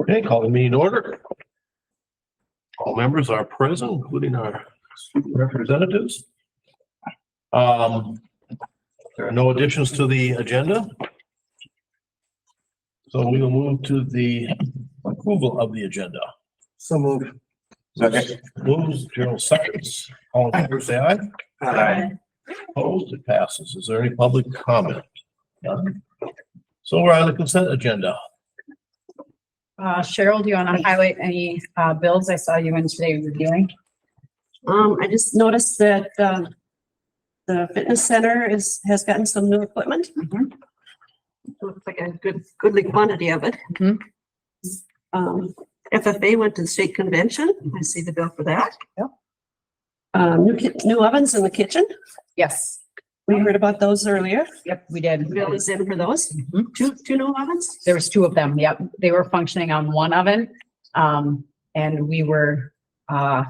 Okay, call the meeting to order. All members are present, including our student representatives. There are no additions to the agenda. So we will move to the approval of the agenda. So moved. Second. Moves, Gerald seconds. All in favor, say aye. Aye. Opposed, it passes. Is there any public comment? None. So we're on the consent agenda. Cheryl, do you want to highlight any bills I saw you in today reviewing? I just noticed that the fitness center has gotten some new equipment. Looks like a goodly quantity of it. Mhm. FFA went to the state convention. I see the bill for that. Yep. New ovens in the kitchen. Yes. We heard about those earlier. Yep, we did. Bill is in for those. Mhm. Two new ovens. There was two of them. Yep. They were functioning on one oven. And we were a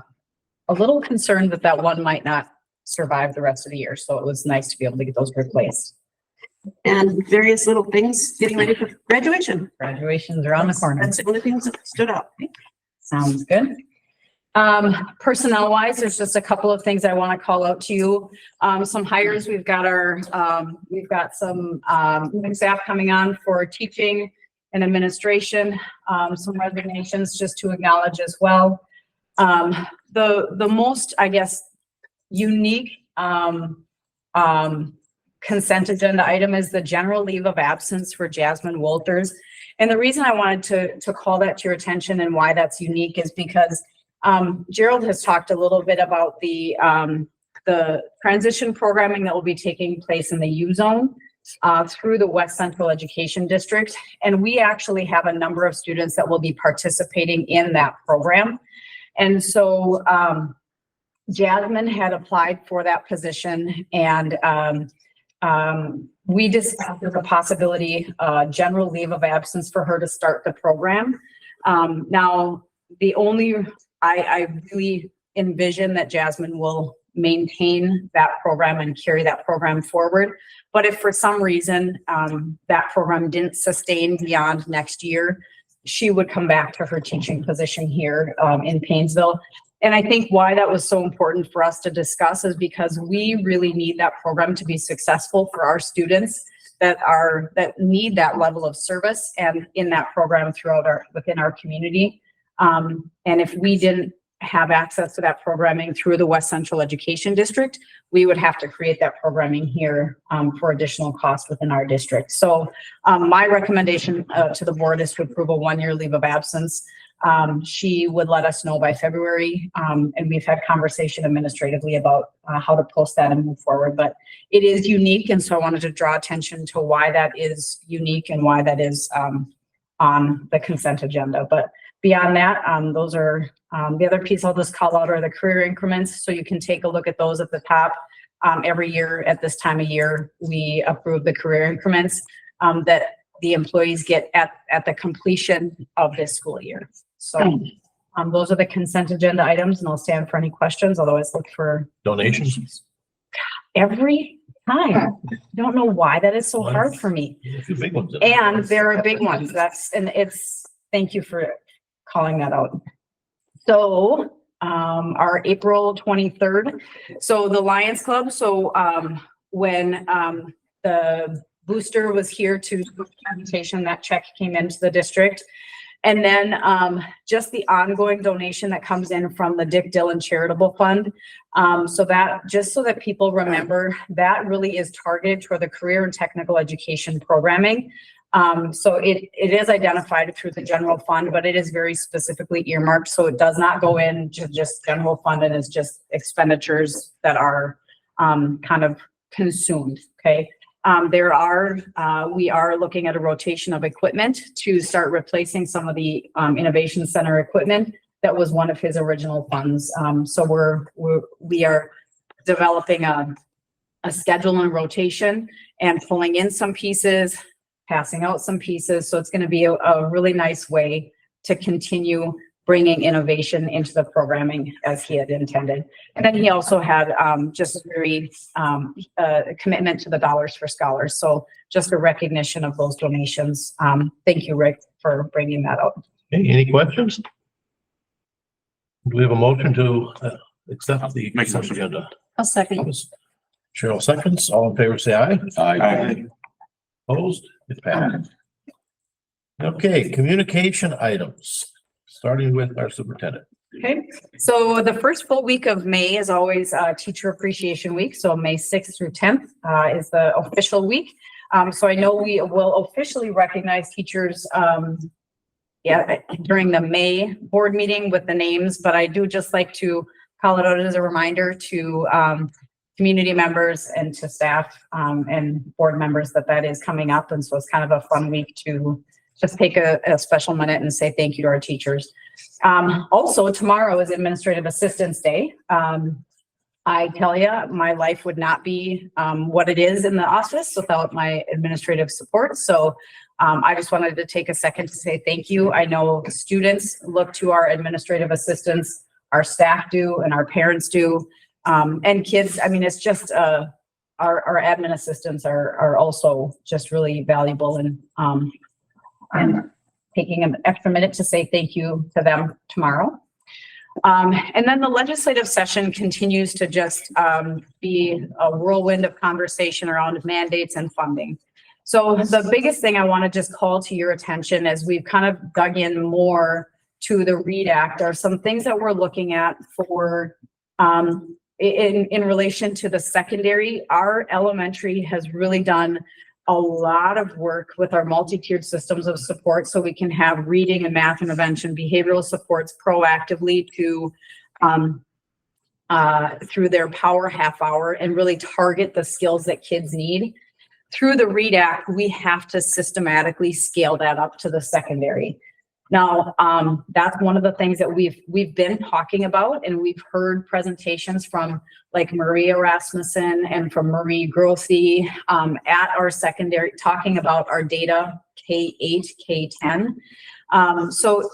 little concerned that one might not survive the rest of the year. So it was nice to be able to get those replaced. And various little things getting ready for graduation. Graduations around the corner. That's the only things that stood out. Sounds good. Personnel wise, there's just a couple of things I want to call out to you. Some hires, we've got some staff coming on for teaching and administration, some resignations just to acknowledge as well. The most, I guess, unique, consent agenda item is the general leave of absence for Jasmine Wolters. And the reason I wanted to call that to your attention and why that's unique is because Gerald has talked a little bit about the transition programming that will be taking place in the U zone through the West Central Education District. And we actually have a number of students that will be participating in that program. And so Jasmine had applied for that position, and we discussed the possibility, general leave of absence for her to start the program. Now, I really envision that Jasmine will maintain that program and carry that program forward. But if for some reason that program didn't sustain beyond next year, she would come back to her teaching position here in Paynesville. And I think why that was so important for us to discuss is because we really need that program to be successful for our students that need that level of service and in that program within our community. And if we didn't have access to that programming through the West Central Education District, we would have to create that programming here for additional cost within our district. So my recommendation to the board is to approve a 1-year leave of absence. She would let us know by February, and we've had conversation administratively about how to post that and move forward, but it is unique. And so I wanted to draw attention to why that is unique and why that is on the consent agenda. But beyond that, those are the other piece I'll just call out are the career increments. So you can take a look at those at the top. Every year at this time of year, we approve the career increments that the employees get at the completion of this school year. So those are the consent agenda items, and I'll stand for any questions. Otherwise, look for Donations. every time. I don't know why that is so hard for me. A few big ones. And there are big ones. Thank you for calling that out. So our April 23rd. So the Lions Club. So when the booster was here to do the presentation, that check came into the district. And then just the ongoing donation that comes in from the Dick Dillon Charitable Fund. So that people remember, that really is targeted toward the career and technical education programming. So it is identified through the general fund, but it is very specifically earmarked. So it does not go into just general fund, and it's just expenditures that are kind of consumed. Okay. We are looking at a rotation of equipment to start replacing some of the Innovation Center equipment that was one of his original funds. So we are developing a schedule and rotation and pulling in some pieces, passing out some pieces. So it's going to be a really nice way to continue bringing innovation into the programming as he had intended. And then he also had just a very commitment to the Dollars for Scholars. So just a recognition of those donations. Thank you, Rick, for bringing that out. Okay, any questions? Do we have a motion to accept the Make a consent motion. agenda? I'll second. Cheryl seconds, all in favor, say aye. Aye. Opposed? It passed. Okay, communication items, starting with our superintendent. Okay, so the first full week of May is always Teacher Appreciation Week. So May 6th through 10th is the official week. So I know we will officially recognize teachers during the May board meeting with the names, but I do just like to call it out as a reminder to community members and to staff and board members that is coming up. And so it's kind of a fun week to just take a special minute and say thank you to our teachers. Also, tomorrow is Administrative Assistance Day. I tell you, my life would not be what it is in the office without my administrative support. So I just wanted to take a second to say thank you. I know students look to our administrative assistants, our staff do, and our parents do, and kids. I mean, it's just our admin assistants are also just really valuable, and taking an extra minute to say thank you to them tomorrow. And then the legislative session continues to just be a whirlwind of conversation around mandates and funding. So the biggest thing I want to just call to your attention as we've kind of dug in more to the READ Act are some things that we're looking at for in relation to the secondary. Our elementary has really done a lot of work with our multi-tiered systems of support so we can have reading and math intervention, behavioral supports proactively to through their power half hour and really target the skills that kids need. Through the READ Act, we have to systematically scale that up to the secondary. Now, that's one of the things that we've been talking about, and we've heard presentations from like Maria Rasmussen and from Marie Grothy at our secondary talking about our data K-8, K-10. So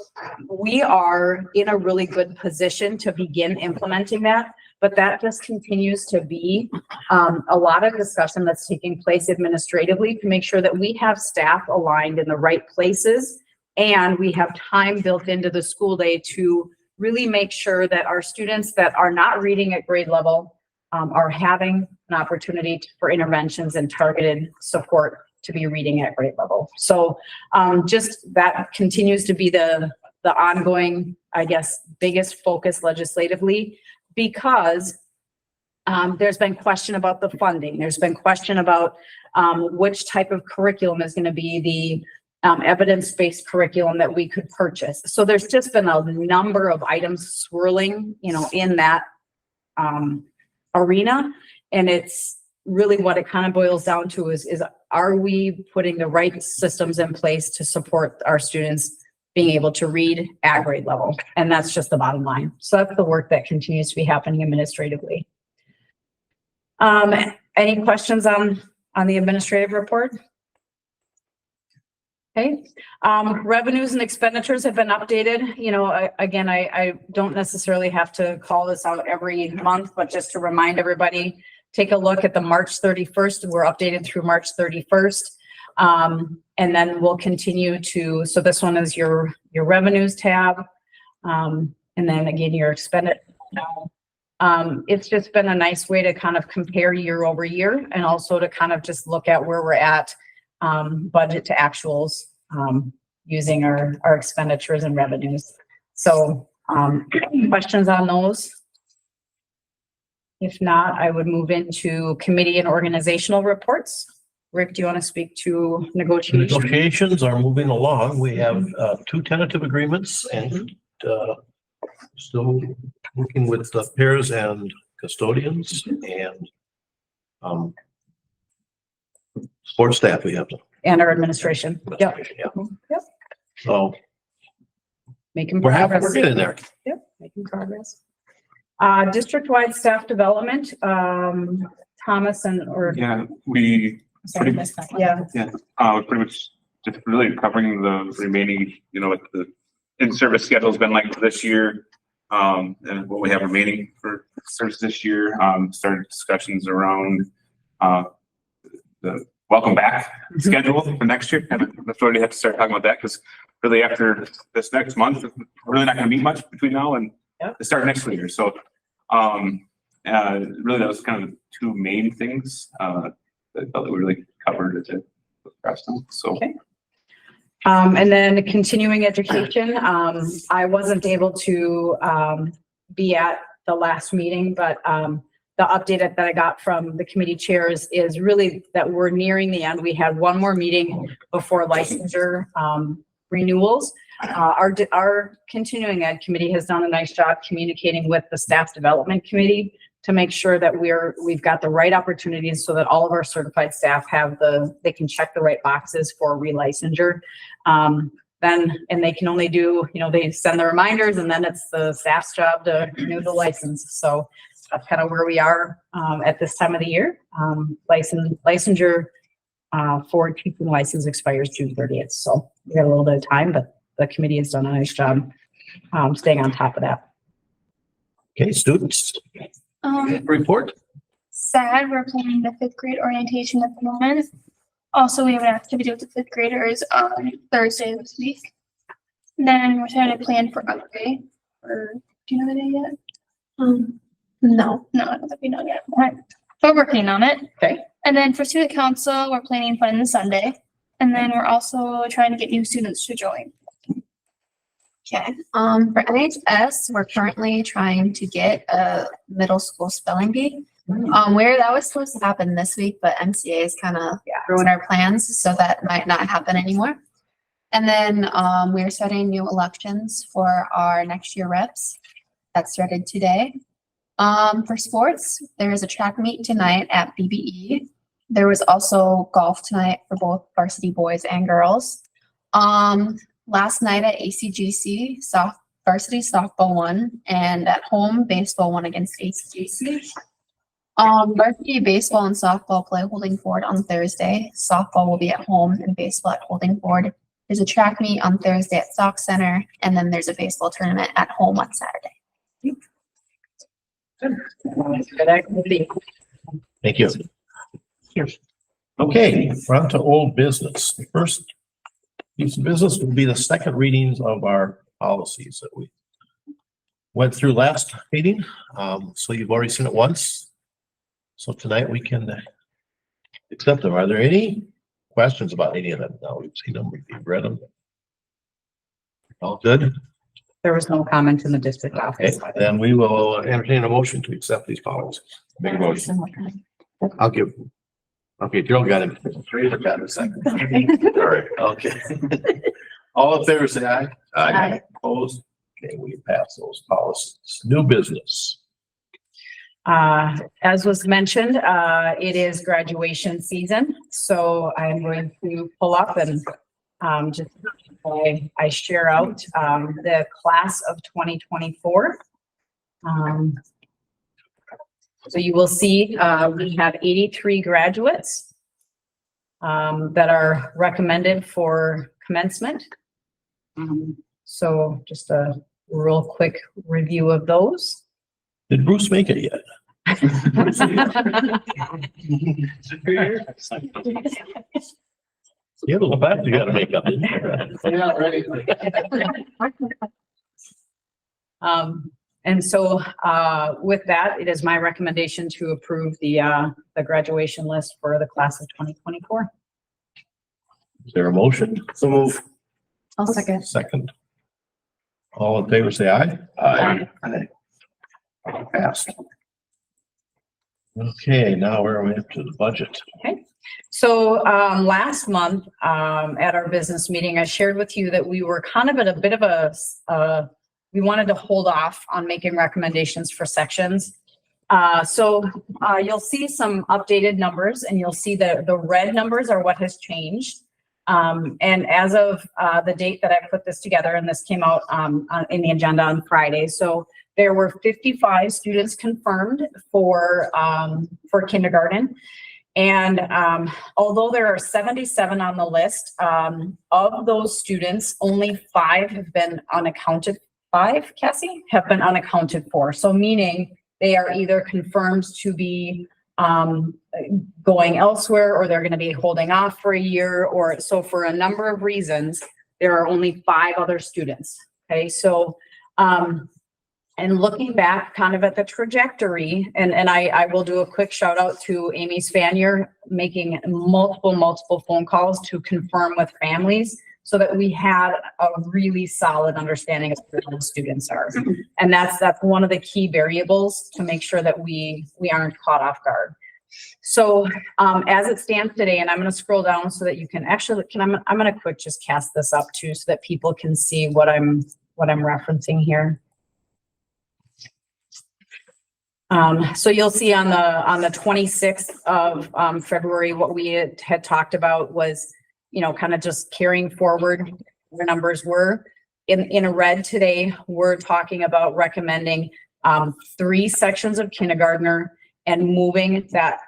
we are in a really good position to begin implementing that, but that just continues to be a lot of discussion that's taking place administratively to make sure that we have staff aligned in the right places. And we have time built into the school day to really make sure that our students that are not reading at grade level are having an opportunity for interventions and targeted support to be reading at grade level. So just that continues to be the ongoing, I guess, biggest focus legislatively, because there's been question about the funding. There's been question about which type of curriculum is going to be the evidence-based curriculum that we could purchase. So there's just been a number of items swirling, in that arena. And it's really what it kind of boils down to is are we putting the right systems in place to support our students being able to read at grade level? And that's just the bottom line. So that's the work that continues to be happening administratively. Any questions on the administrative report? Okay, revenues and expenditures have been updated. Again, I don't necessarily have to call this out every month, but just to remind everybody, take a look at the March 31st. We're updated through March 31st. And then we'll continue to, so this one is your revenues tab. And then again, your expenditure. It's just been a nice way to kind of compare year over year and also to kind of just look at where we're at budget to actuals using our expenditures and revenues. So questions on those? If not, I would move into committee and organizational reports. Rick, do you want to speak to negotiations? Negotiations are moving along. We have 2 tentative agreements and still working with the pairs and custodians and support staff. We have to. And our administration. Yep. Yep. So making we're progress. getting there. Yep, making progress. District-wide staff development, Thomas Yeah, we sorry, pretty- yeah. pretty much just really covering the remaining, what the in-service schedule has been like for this year. And what we have remaining for service this year, started discussions around the welcome back schedule for next year. And I've already have to start talking about that because really after this next month, we're really not gonna meet much between now and Yep. the start of next year. So, really, that was kind of the two main things, that I felt that we really covered at the rest of them. So. Okay. And then continuing education, I wasn't able to, be at the last meeting, but, the update that I got from the committee chairs is really that we're nearing the end. We had one more meeting before licensure, renewals. Our continuing ed committee has done a nice job communicating with the staff development committee to make sure that we've got the right opportunities so that all of our certified staff they can check the right boxes for relicensure. And they can only do, they send the reminders and then it's the staff's job to renew the license. So that's kind of where we are, at this time of the year. Licensure, for teaching license expires June 30th. So we got a little bit of time, but the committee has done a nice job, staying on top of that. Okay, students, report. Sad, we're planning the 5th grade orientation at the moment. Also, we have an activity with the 5th graders on Thursday this week. Then we're trying to plan for other day. Or do you know the day yet? No, I don't think we know yet. We're working on it. Okay. And then for student council, we're planning Fun Sunday. And then we're also trying to get new students to join. Okay, for NHS, we're currently trying to get a middle school spelling bee. Where that was supposed to happen this week, but MCA is kind of ruined our plans, so that might not happen anymore. And then we're starting new elections for our next year reps. That started today. For sports, there is a track meet tonight at BBE. There was also golf tonight for both varsity boys and girls. Last night at ACGC, varsity softball won, and at home, baseball won against ACGC. Varsity baseball and softball play Holding Ford on Thursday. Softball will be at home and baseball at Holding Ford. There's a track meet on Thursday at Sauk Center, and then there's a baseball tournament at home on Saturday. Good activity. Thank you. Okay, we're on to old business. The first piece of business will be the second readings of our policies that we went through last meeting. So you've already seen it once. So tonight we can accept them. Are there any questions about any of them? No, we've seen them, we've read them. All good? There was no comment in the district Okay, office. then we will entertain a motion to accept these policies. Make a motion. I'll give. Okay, Joe got him. Teresa got him a second. All right, okay. All in favor, say aye. Aye. Opposed? Okay, we pass those policies. New business. As was mentioned, it is graduation season, so I'm going to pull up and just I share out the class of 2024. So you will see we have 83 graduates that are recommended for commencement. So just a real quick review of those. Did Bruce make it yet? You have a little back you gotta make up. You're not ready. And so with that, it is my recommendation to approve the graduation list for the class of 2024. Is there a motion? So move. I'll second. Second. All in favor, say aye. Aye. Passed. Okay, now we're up to the budget. Okay. So last month at our business meeting, I shared with you that we were kind of at a bit of a, we wanted to hold off on making recommendations for sections. So you'll see some updated numbers and you'll see that the red numbers are what has changed. And as of the date that I put this together, and this came out in the agenda on Friday. So there were 55 students confirmed for kindergarten. And although there are 77 on the list, of those students, only 5 have been unaccounted. 5, Cassie, have been unaccounted for. So meaning they are either confirmed to be going elsewhere, or they're going to be holding off for a year, or so for a number of reasons, there are only 5 other students. Okay, so, and looking back kind of at the trajectory, and I will do a quick shout out to Amy Spanier, making multiple phone calls to confirm with families so that we had a really solid understanding of who the students are. And that's one of the key variables to make sure that we aren't caught off guard. So as it stands today, and I'm going to scroll down so that you can actually, I'm going to quick just cast this up too so that people can see what I'm referencing here. So you'll see on the 26th of February, what we had talked about was, you know, kind of just carrying forward where numbers were. In red today, we're talking about recommending 3 sections of kindergartner and moving that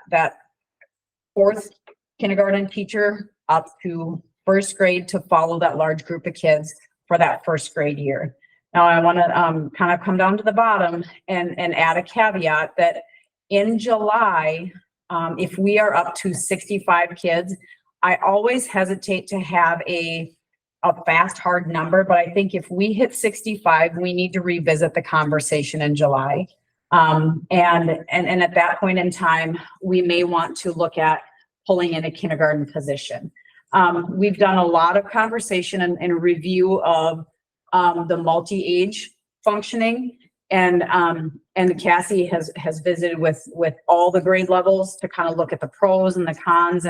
4th kindergarten teacher up to 1st grade to follow that large group of kids for that 1st grade year. Now I want to kind of come down to the bottom and add a caveat that in July, if we are up to 65 kids, I always hesitate to have a fast, hard number, but I think if we hit 65, we need to revisit the conversation in July. And at that point in time, we may want to look at pulling in a kindergarten position. We've done a lot of conversation and review of the multi-age functioning, and Cassie has visited with all the grade levels to kind of look at the pros and the cons,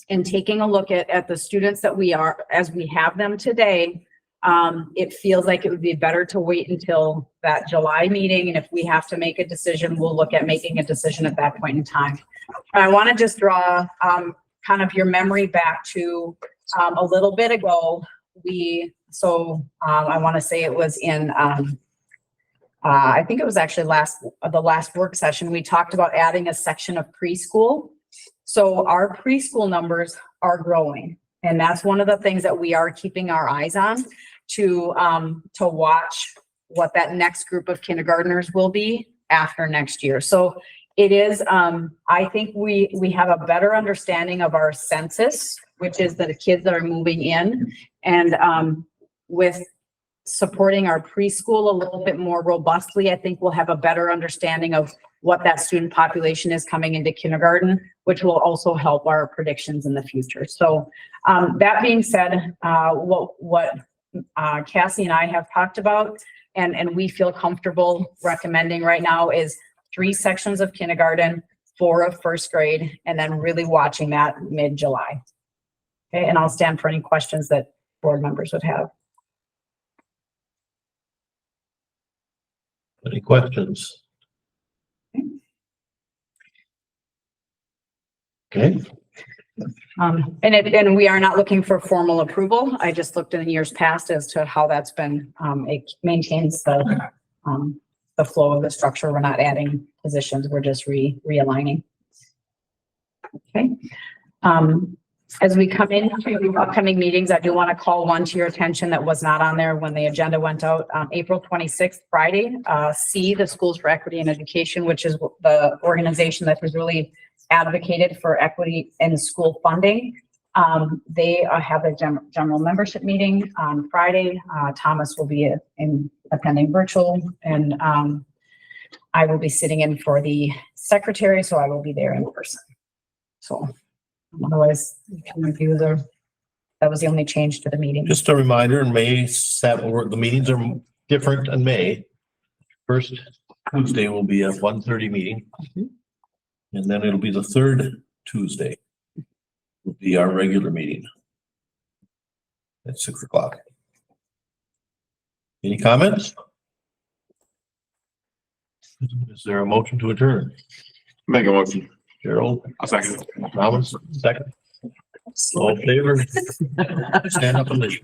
and taking a look at the students that we are as we have them today. It feels like it would be better to wait until that July meeting, and if we have to make a decision, we'll look at making a decision at that point in time. I want to just draw kind of your memory back to a little bit ago. I want to say it was in I think it was actually the last work session, we talked about adding a section of preschool. So our preschool numbers are growing, and that's one of the things that we are keeping our eyes on to watch what that next group of kindergartners will be after next year. So it is, I think we have a better understanding of our census, which is the kids that are moving in, and with supporting our preschool a little bit more robustly, I think we'll have a better understanding of what that student population is coming into kindergarten, which will also help our predictions in the future. So that being said, what Cassie and I have talked about and we feel comfortable recommending right now is 3 sections of kindergarten, 4 of 1st grade, and then really watching that mid-July. Okay, and I'll stand for any questions that board members would have. Any questions? Okay. And we are not looking for formal approval. I just looked in years past as to how that's been, it maintains the flow of the structure. We're not adding positions. We're just realigning. Okay. As we come into upcoming meetings, I do want to call one to your attention that was not on there when the agenda went out. April 26th, Friday, C, the Schools for Equity and Education, which is the organization that has really advocated for equity in school funding. They have a general membership meeting on Friday. Thomas will be attending virtual, and I will be sitting in for the secretary, so I will be there in person. So otherwise, you can review that was the only change to the meeting. Just a reminder, in May, the meetings are different in May. First Tuesday will be a 1:30 meeting. And then it'll be the 3rd Tuesday will be our regular meeting at 6 o'clock. Any comments? Is there a motion to adjourn? Make a motion. Gerald? I'll second. Thomas, second. All in favor? Stand up and leave.